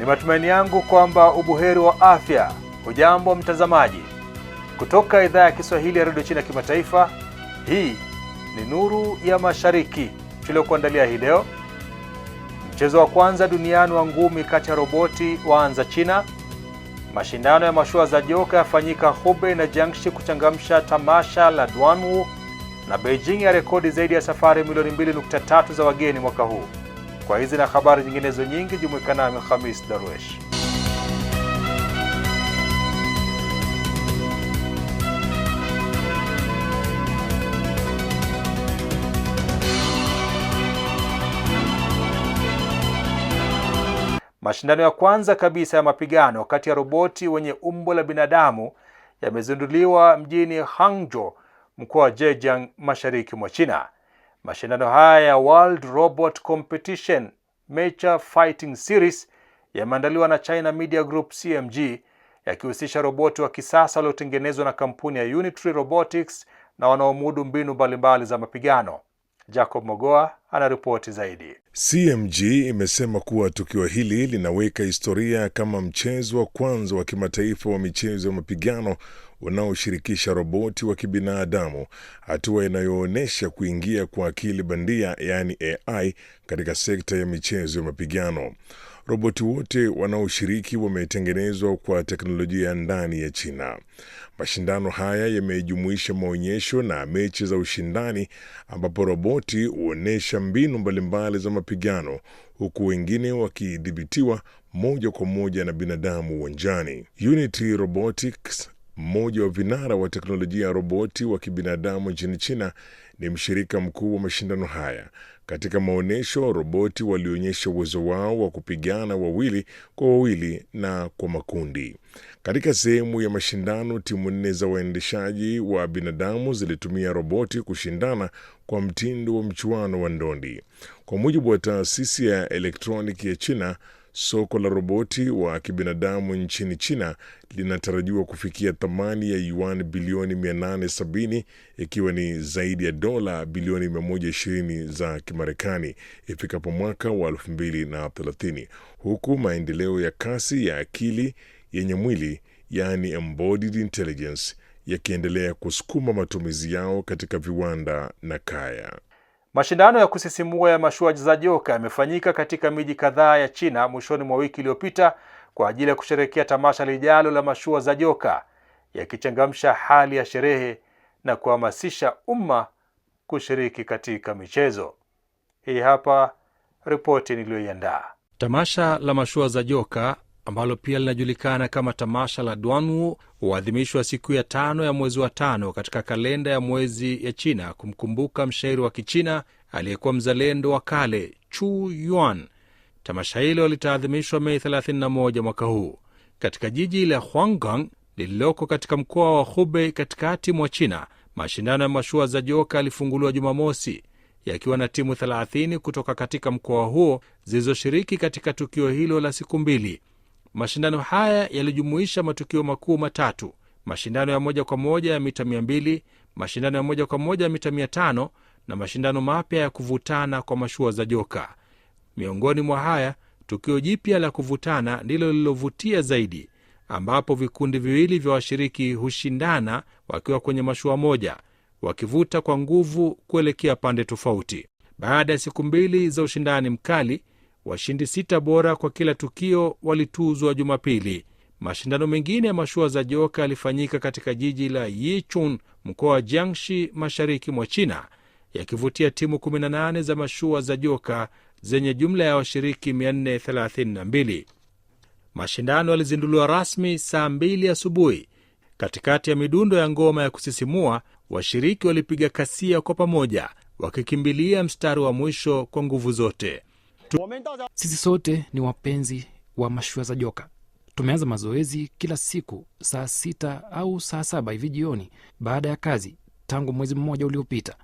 Ni matumaini yangu kwamba ubuheri wa afya. Hujambo mtazamaji. Kutoka idhaa ya Kiswahili ya Radio China Kimataifa, hii ni Nuru ya Mashariki tuliokuandalia hii leo. Mchezo wa kwanza duniani wa ngumi kati ya roboti waanza China. Mashindano ya mashua za joka yafanyika Hubei na Jiangxi kuchangamsha tamasha la Duanwu, na Beijing ya rekodi zaidi ya safari milioni 2.3 za wageni mwaka huu. Kwa hizi na habari nyinginezo nyingi, jumuika nami Khamis Darwesh. Mashindano ya kwanza kabisa ya mapigano kati ya roboti wenye umbo la binadamu yamezinduliwa mjini Hangzhou, mkoa wa Zhejiang, mashariki mwa China. Mashindano haya ya World Robot Competition Mecha Fighting Series yameandaliwa na China Media Group CMG, yakihusisha roboti wa kisasa waliotengenezwa na kampuni ya Unitary Robotics na wanaomudu mbinu mbalimbali za mapigano. Jacob Mogoa anaripoti zaidi. CMG imesema kuwa tukio hili linaweka historia kama mchezo wa kwanza wa kimataifa wa michezo ya mapigano unaoshirikisha roboti wa kibinadamu, hatua inayoonyesha kuingia kwa akili bandia yaani AI katika sekta ya michezo ya mapigano. Roboti wote wanaoshiriki wametengenezwa kwa teknolojia ndani ya China. Mashindano haya yamejumuisha maonyesho na mechi za ushindani ambapo roboti huonesha mbinu mbalimbali za mapigano, huku wengine wakidhibitiwa moja kwa moja na binadamu uwanjani. Unity Robotics, mmoja wa vinara wa teknolojia ya roboti wa kibinadamu nchini China, ni mshirika mkuu wa mashindano haya. Katika maonyesho, roboti walionyesha uwezo wao wa kupigana wawili kwa wawili na kwa makundi. Katika sehemu ya mashindano, timu 4 za waendeshaji wa binadamu zilitumia roboti kushindana kwa mtindo wa mchuano wa ndondi. Kwa mujibu wa taasisi ya elektroniki ya China, soko la roboti wa kibinadamu nchini China linatarajiwa kufikia thamani ya yuan bilioni 870, ikiwa ni zaidi ya dola bilioni 120 za Kimarekani ifikapo mwaka wa 2030, huku maendeleo ya kasi ya akili yenye mwili yaani embodied intelligence yakiendelea kusukuma matumizi yao katika viwanda na kaya. Mashindano ya kusisimua ya mashua za joka yamefanyika katika miji kadhaa ya China mwishoni mwa wiki iliyopita kwa ajili ya kusherehekea tamasha lijalo la mashua za joka, yakichangamsha hali ya sherehe na kuhamasisha umma kushiriki katika michezo. Hii hapa ripoti niliyoiandaa. Tamasha la mashua za joka, ambalo pia linajulikana kama tamasha la Duanwu, huadhimishwa siku ya 5 ya mwezi wa 5 katika kalenda ya mwezi ya China kumkumbuka mshairi wa Kichina aliyekuwa mzalendo wa kale Chu Yuan. Tamasha hilo litaadhimishwa Mei 31 mwaka huu katika jiji la Huanggang lililoko katika mkoa wa Hubei katikati mwa China. Mashindano ya mashua za joka yalifunguliwa Jumamosi, yakiwa na timu 30 kutoka katika mkoa huo zilizoshiriki katika tukio hilo la siku 2. Mashindano haya yalijumuisha matukio makuu matatu: mashindano ya moja kwa moja ya mita 200, mashindano ya moja kwa moja ya mita 500 na mashindano mapya ya kuvutana kwa mashua za joka. Miongoni mwa haya, tukio jipya la kuvutana ndilo lililovutia zaidi, ambapo vikundi viwili vya washiriki hushindana wakiwa kwenye mashua moja, wakivuta kwa nguvu kuelekea pande tofauti. Baada ya siku 2 za ushindani mkali, washindi 6 bora kwa kila tukio walituzwa Jumapili. Mashindano mengine ya mashua za joka yalifanyika katika jiji la Yichun, mkoa wa Jiangxi, mashariki mwa China, yakivutia timu 18 za mashua za joka zenye jumla ya washiriki 432. Mashindano yalizinduliwa rasmi saa 2 asubuhi. Katikati ya midundo ya ngoma ya kusisimua, washiriki walipiga kasia kwa pamoja, wakikimbilia mstari wa mwisho kwa nguvu zote. Sisi sote ni wapenzi wa mashua za joka. Tumeanza mazoezi kila siku saa 6 au saa 7 hivi jioni baada ya kazi tangu mwezi mmoja uliopita,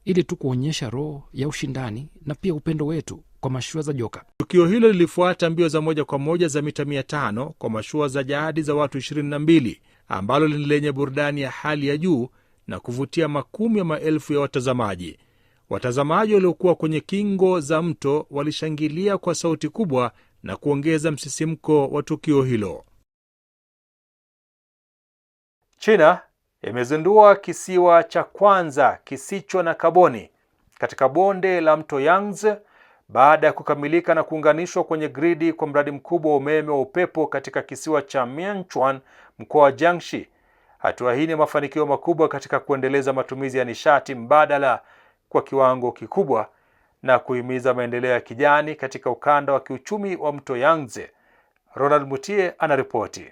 ili tu kuonyesha roho ya ushindani na pia upendo wetu kwa mashua za joka. Tukio hilo lilifuata mbio za moja kwa moja za mita 500 kwa mashua za jadi za watu 22, ambalo ni lenye burudani ya hali ya juu na kuvutia makumi ya maelfu ya watazamaji. Watazamaji waliokuwa kwenye kingo za mto walishangilia kwa sauti kubwa na kuongeza msisimko wa tukio hilo. China imezindua kisiwa cha kwanza kisicho na kaboni katika bonde la mto Yangtze baada ya kukamilika na kuunganishwa kwenye gridi kwa mradi mkubwa wa umeme wa upepo katika kisiwa cha Mianchuan, mkoa wa Jiangxi. Hatua hii ni mafanikio makubwa katika kuendeleza matumizi ya nishati mbadala kwa kiwango kikubwa na kuhimiza maendeleo ya kijani katika ukanda wa kiuchumi wa mto Yangtze. Ronald Mutie anaripoti.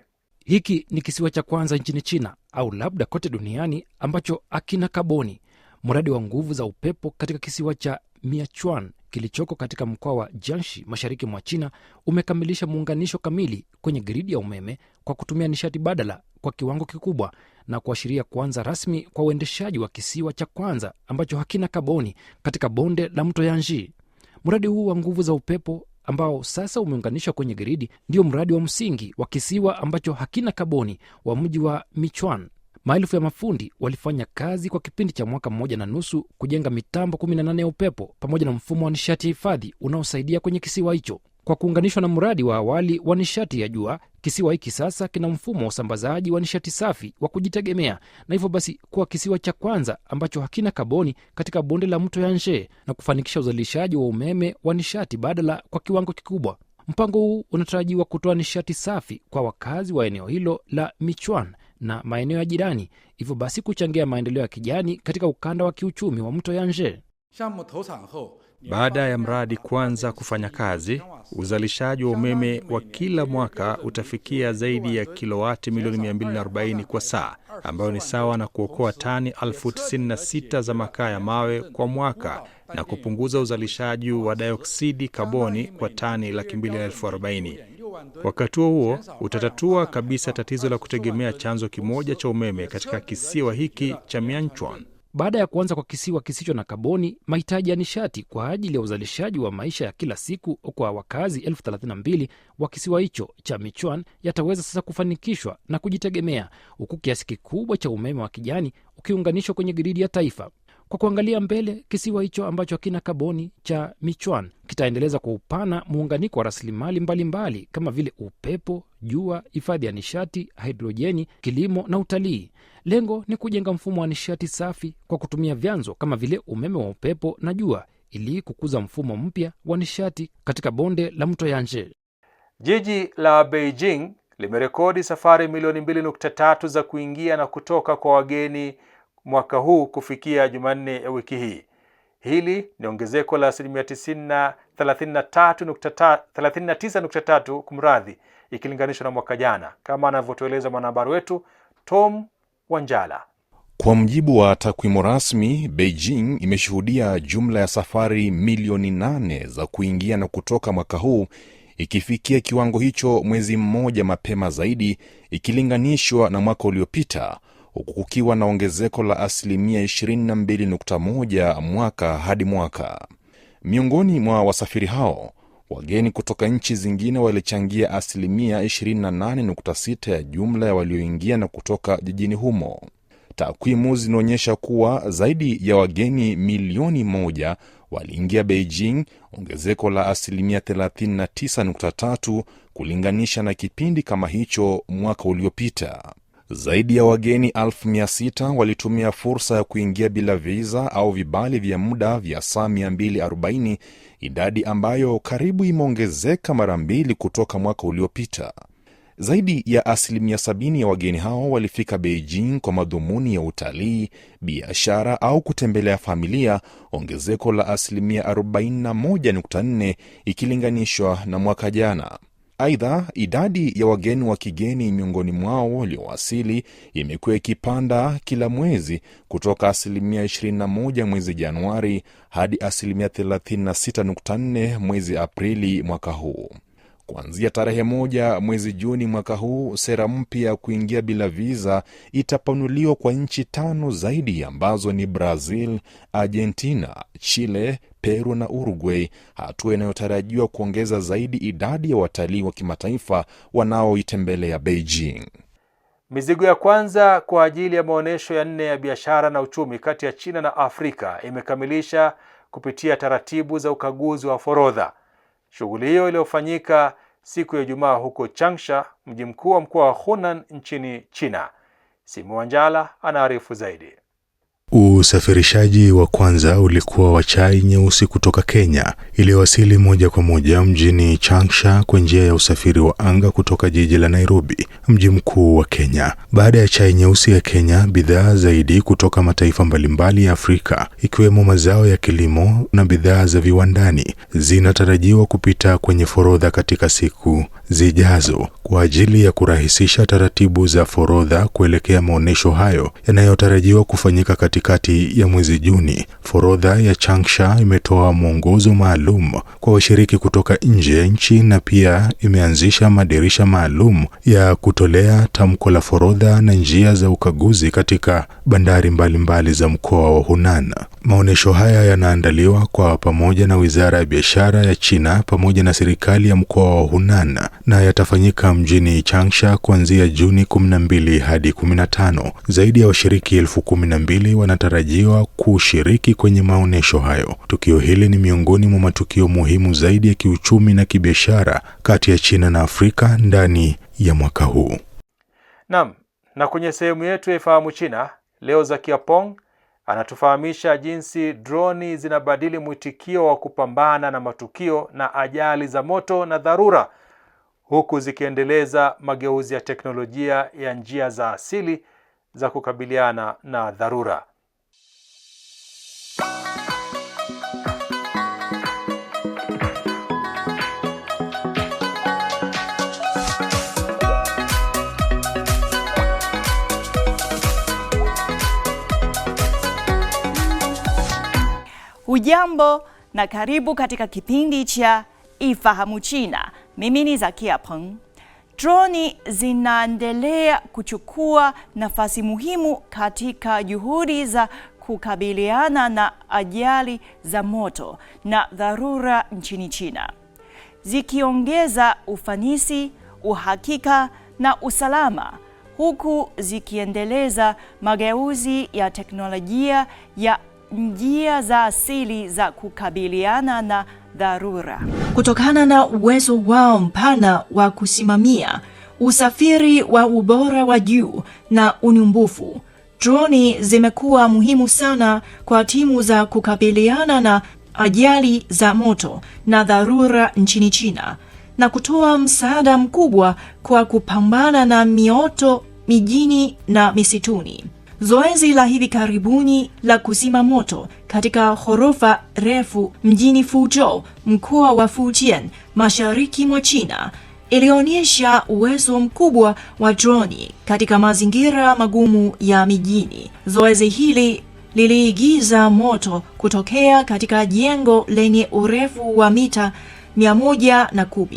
Hiki ni kisiwa cha kwanza nchini China au labda kote duniani ambacho hakina kaboni. Mradi wa nguvu za upepo katika kisiwa cha Mianchuan kilichoko katika mkoa wa Jiangxi mashariki mwa China umekamilisha muunganisho kamili kwenye gridi ya umeme kwa kutumia nishati badala kwa kiwango kikubwa na kuashiria kuanza rasmi kwa uendeshaji wa kisiwa cha kwanza ambacho hakina kaboni katika bonde la mto Yangtze. Mradi huu wa nguvu za upepo ambao sasa umeunganishwa kwenye gridi ndio mradi wa msingi wa kisiwa ambacho hakina kaboni wa mji wa Michuan. Maelfu ya mafundi walifanya kazi kwa kipindi cha mwaka 1.5 kujenga mitambo 18 ya upepo pamoja na mfumo wa nishati ya hifadhi unaosaidia kwenye kisiwa hicho. Kwa kuunganishwa na mradi wa awali wa nishati ya jua, kisiwa hiki sasa kina mfumo wa usambazaji wa nishati safi wa kujitegemea na hivyo basi kuwa kisiwa cha kwanza ambacho hakina kaboni katika bonde la mto Yangtze na kufanikisha uzalishaji wa umeme wa nishati badala kwa kiwango kikubwa. Mpango huu unatarajiwa kutoa nishati safi kwa wakazi wa eneo hilo la Michuan na maeneo ya jirani, hivyo basi kuchangia maendeleo ya kijani katika ukanda wa kiuchumi wa mto Yangtze. Baada ya mradi kuanza kufanya kazi, uzalishaji wa umeme wa kila mwaka utafikia zaidi ya kilowati milioni 240 kwa saa, ambayo ni sawa na kuokoa tani 96,000 za makaa ya mawe kwa mwaka na kupunguza uzalishaji wa dioksidi kaboni kwa tani 240,000. Wakati huo utatatua kabisa tatizo la kutegemea chanzo kimoja cha umeme katika kisiwa hiki cha Mianchuan. Baada ya kuanza kwa kisiwa kisicho na kaboni, mahitaji ya nishati kwa ajili ya uzalishaji wa maisha ya kila siku kwa wakazi 32,000 wa kisiwa hicho cha Michuan yataweza sasa kufanikishwa na kujitegemea, huku kiasi kikubwa cha umeme wa kijani ukiunganishwa kwenye gridi ya taifa. Kwa kuangalia mbele, kisiwa hicho ambacho hakina kaboni cha Michuan kitaendeleza kwa upana muunganiko wa rasilimali mbalimbali kama vile upepo, jua, hifadhi ya nishati, hidrojeni, kilimo na utalii. Lengo ni kujenga mfumo wa nishati safi kwa kutumia vyanzo kama vile umeme wa upepo na jua ili kukuza mfumo mpya wa nishati katika bonde la mto Yangtze. Jiji la Beijing limerekodi safari milioni 2.3 za kuingia na kutoka kwa wageni mwaka huu kufikia Jumanne ya wiki hii. Hili ni ongezeko la 39.3 kumradhi ikilinganishwa na mwaka jana, kama anavyotueleza mwanahabari wetu Tom Wanjala. Kwa mjibu wa takwimu rasmi, Beijing imeshuhudia jumla ya safari milioni 8 za kuingia na kutoka mwaka huu, ikifikia kiwango hicho mwezi mmoja mapema zaidi ikilinganishwa na mwaka uliopita, huku kukiwa na ongezeko la 22.1 mwaka hadi mwaka. Miongoni mwa wasafiri hao, wageni kutoka nchi zingine walichangia 28.6 ya jumla ya walioingia na kutoka jijini humo. Takwimu zinaonyesha kuwa zaidi ya wageni milioni 1 waliingia Beijing, ongezeko la 39.3 kulinganisha na kipindi kama hicho mwaka uliopita. Zaidi ya wageni 600,000 walitumia fursa ya kuingia bila visa au vibali vya muda vya saa 240, idadi ambayo karibu imeongezeka mara 2 kutoka mwaka uliopita. Zaidi ya 70% ya wageni hao walifika Beijing kwa madhumuni ya utalii, biashara au kutembelea familia, ongezeko la 41.4 ikilinganishwa na mwaka jana. Aidha, idadi ya wageni wa kigeni miongoni mwao waliowasili imekuwa ikipanda kila mwezi kutoka 21% mwezi Januari hadi 36.4 mwezi Aprili mwaka huu. Kuanzia tarehe 1 mwezi Juni mwaka huu, sera mpya ya kuingia bila visa itapanuliwa kwa nchi 5 zaidi ambazo ni Brazil, Argentina, Chile, Peru na Uruguay, hatua inayotarajiwa kuongeza zaidi idadi ya watalii wa kimataifa wanaoitembelea Beijing. Mizigo ya kwanza kwa ajili ya maonesho ya 4 ya biashara na uchumi kati ya China na Afrika imekamilisha kupitia taratibu za ukaguzi wa forodha. Shughuli hiyo iliyofanyika siku ya Ijumaa huko Changsha, mji mkuu wa mkoa wa Hunan nchini China. Simu Wanjala anaarifu zaidi. Usafirishaji wa kwanza ulikuwa wa chai nyeusi kutoka Kenya iliyowasili moja kwa moja mjini Changsha kwa njia ya usafiri wa anga kutoka jiji la Nairobi, mji mkuu wa Kenya. Baada ya chai nyeusi ya Kenya, bidhaa zaidi kutoka mataifa mbalimbali ya Afrika ikiwemo mazao ya kilimo na bidhaa za viwandani zinatarajiwa kupita kwenye forodha katika siku zijazo kwa ajili ya kurahisisha taratibu za forodha kuelekea maonesho hayo yanayotarajiwa kufanyika katikati ya mwezi Juni. Forodha ya Changsha imetoa mwongozo maalum kwa washiriki kutoka nje ya nchi na pia imeanzisha madirisha maalum ya kutolea tamko la forodha na njia za ukaguzi katika bandari mbalimbali za mkoa wa Hunan. Maonesho haya yanaandaliwa kwa pamoja na Wizara ya Biashara ya China pamoja na serikali ya mkoa wa Hunan na yatafanyika mjini Changsha kuanzia Juni 12 hadi 15. Zaidi ya washiriki 12,000 wanatarajiwa kushiriki kwenye maonesho hayo. Tukio hili ni miongoni mwa matukio muhimu zaidi ya kiuchumi na kibiashara kati ya China na Afrika ndani ya mwaka huu. Naam, na kwenye sehemu yetu ya Ifahamu China, leo Zakia Pong anatufahamisha jinsi droni zinabadili mwitikio wa kupambana na matukio na ajali za moto na dharura, huku zikiendeleza mageuzi ya teknolojia ya njia za asili za kukabiliana na dharura. Hujambo na karibu katika kipindi cha Ifahamu China. Mimi ni Zakia Peng. Droni zinaendelea kuchukua nafasi muhimu katika juhudi za kukabiliana na ajali za moto na dharura nchini China, zikiongeza ufanisi, uhakika na usalama, huku zikiendeleza mageuzi ya teknolojia ya njia za asili za kukabiliana na dharura. Kutokana na uwezo wao mpana wa kusimamia usafiri wa ubora wa juu na unyumbufu, droni zimekuwa muhimu sana kwa timu za kukabiliana na ajali za moto na dharura nchini China na kutoa msaada mkubwa kwa kupambana na mioto mijini na misituni. Zoezi la hivi karibuni la kuzima moto katika ghorofa refu mjini Fuzhou, mkoa wa Fujian, mashariki mwa China, ilionyesha uwezo mkubwa wa droni katika mazingira magumu ya mijini. Zoezi hili liliigiza moto kutokea katika jengo lenye urefu wa mita 110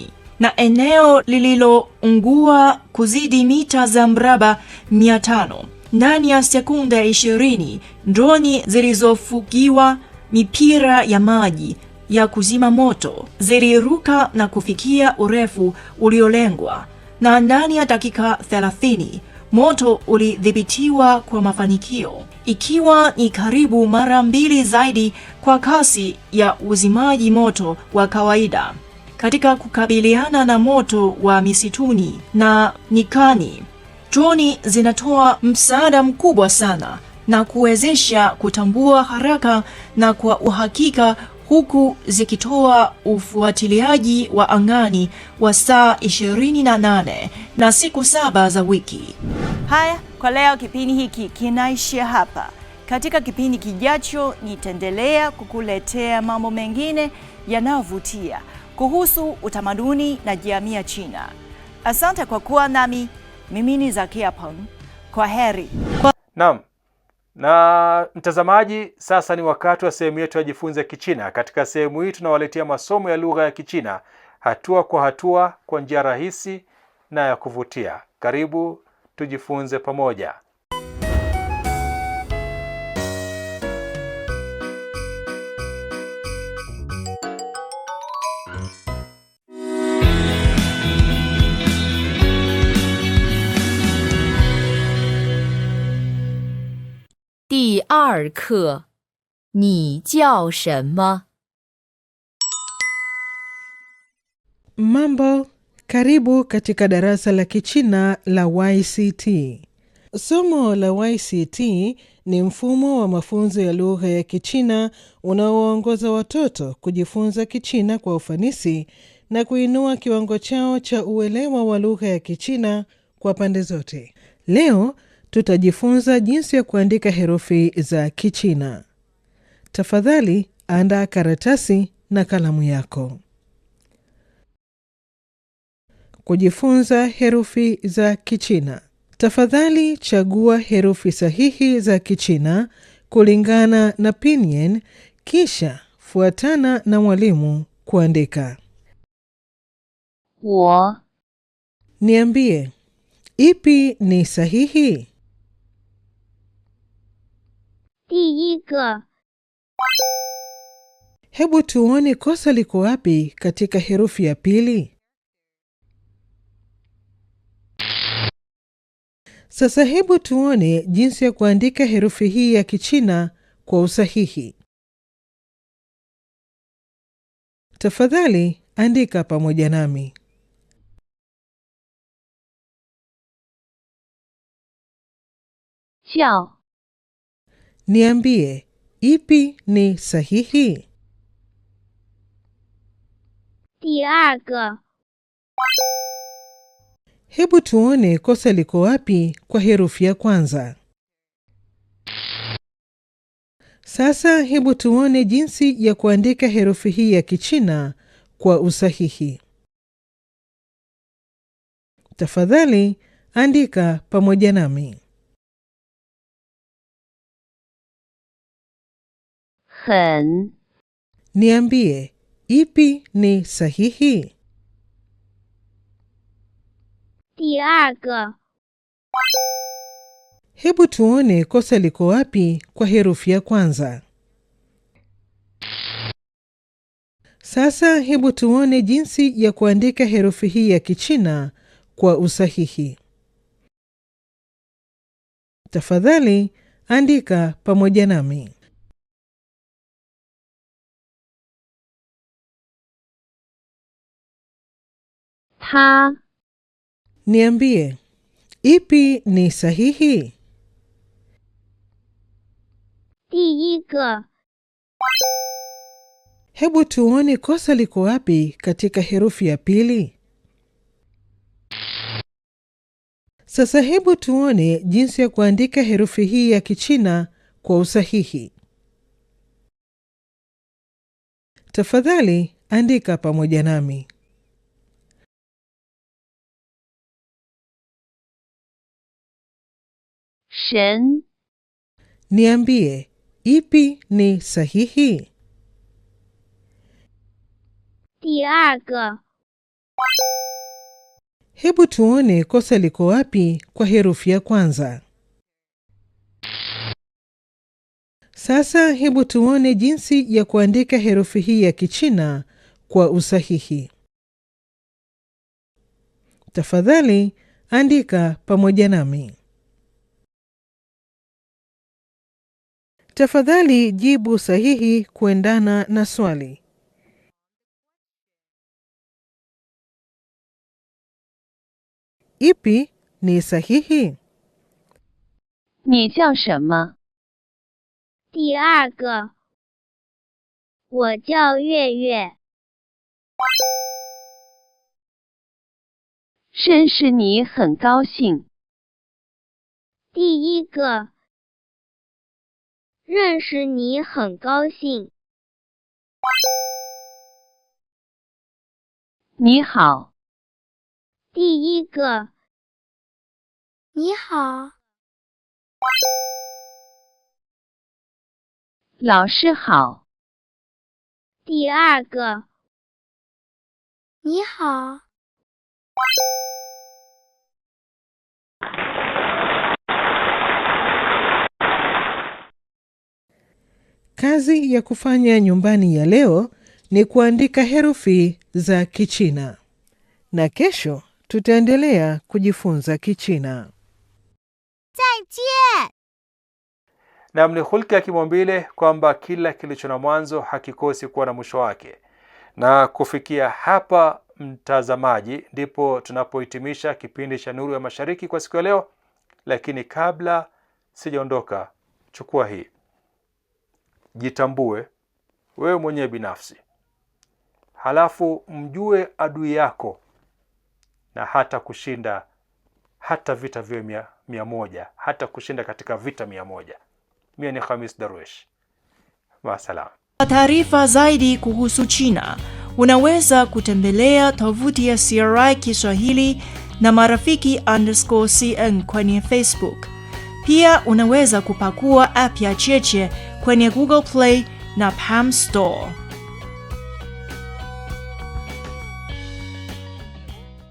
na eneo lililoungua kuzidi mita za mraba 500. Ndani ya sekunde 20, droni zilizofukiwa mipira ya maji ya kuzima moto ziliruka na kufikia urefu uliolengwa, na ndani ya dakika 30 moto ulidhibitiwa kwa mafanikio, ikiwa ni karibu mara 2 zaidi kwa kasi ya uzimaji moto wa kawaida. Katika kukabiliana na moto wa misituni na nyikani, droni zinatoa msaada mkubwa sana na kuwezesha kutambua haraka na kwa uhakika, huku zikitoa ufuatiliaji wa angani wa saa 28 na siku 7 za wiki. Haya, kwa leo kipindi hiki kinaishia hapa. Katika kipindi kijacho nitaendelea kukuletea mambo mengine yanayovutia kuhusu utamaduni na jamii ya China. Asante kwa kuwa nami. Mimi ni Zakia Peng. Kwa heri. Naam. Na mtazamaji, sasa ni wakati wa sehemu yetu ya Jifunze Kichina. Katika sehemu hii tunawaletea masomo ya lugha ya Kichina hatua kwa hatua kwa njia rahisi na ya kuvutia. Karibu tujifunze pamoja. 第2课，你叫什么？ Mambo, Karibu katika darasa la Kichina la YCT. Somo la YCT ni mfumo wa mafunzo ya lugha ya Kichina unaowaongoza watoto kujifunza Kichina kwa ufanisi na kuinua kiwango chao cha uelewa wa lugha ya Kichina kwa pande zote. Leo tutajifunza jinsi ya kuandika herufi za Kichina. Tafadhali andaa karatasi na kalamu yako. Kujifunza herufi za Kichina. Tafadhali chagua herufi sahihi za Kichina kulingana na pinyin, kisha fuatana na mwalimu kuandika. Niambie, ipi ni sahihi? 第一个 Hebu tuone kosa liko wapi katika herufi ya pili. Sasa hebu tuone jinsi ya kuandika herufi hii ya Kichina kwa usahihi. Tafadhali andika pamoja nami. 叫 Niambie, ipi ni sahihi? 第二个 Hebu tuone kosa liko wapi kwa herufi ya kwanza. Sasa hebu tuone jinsi ya kuandika herufi hii ya Kichina kwa usahihi. Tafadhali andika pamoja nami. 很 Niambie, ipi ni sahihi? 第二个 Hebu tuone kosa liko wapi kwa herufi ya kwanza. Sasa hebu tuone jinsi ya kuandika herufi hii ya Kichina kwa usahihi. Tafadhali andika pamoja nami. 他 Niambie, ipi ni sahihi? 第一个 Hebu tuone kosa liko wapi katika herufi ya pili. Sasa hebu tuone jinsi ya kuandika herufi hii ya Kichina kwa usahihi. Tafadhali andika pamoja nami. 神 Niambie, ipi ni sahihi? 第二个 Hebu tuone kosa liko wapi kwa herufi ya kwanza. Sasa hebu tuone jinsi ya kuandika herufi hii ya Kichina kwa usahihi. Tafadhali andika pamoja nami. Tafadhali jibu sahihi kuendana na swali. Ipi ni sahihi? 你叫什么？第二个，我叫月月。认识你很高兴。第一个，认识你很高兴。你好。第一个，你好。老师好。第二个，你好。Kazi ya kufanya nyumbani ya leo ni kuandika herufi za Kichina. Na kesho tutaendelea kujifunza Kichina. 再见。 Naam, ni hulka ya kimaumbile kwamba kila kilicho na mwanzo hakikosi kuwa na mwisho wake. Na kufikia hapa mtazamaji, ndipo tunapohitimisha kipindi cha Nuru ya Mashariki kwa siku ya leo. Lakini kabla sijaondoka, chukua hii. Jitambue wewe mwenyewe binafsi, halafu mjue adui yako, na hata kushinda hata vita vya 100, hata kushinda katika vita 100. Mimi ni Khamis Darwish. Maasalam. Taarifa zaidi kuhusu China unaweza kutembelea tovuti ya CRI Kiswahili na marafiki_CN kwenye Facebook. Pia unaweza kupakua app ya Cheche kwenye Google Play na Palm Store.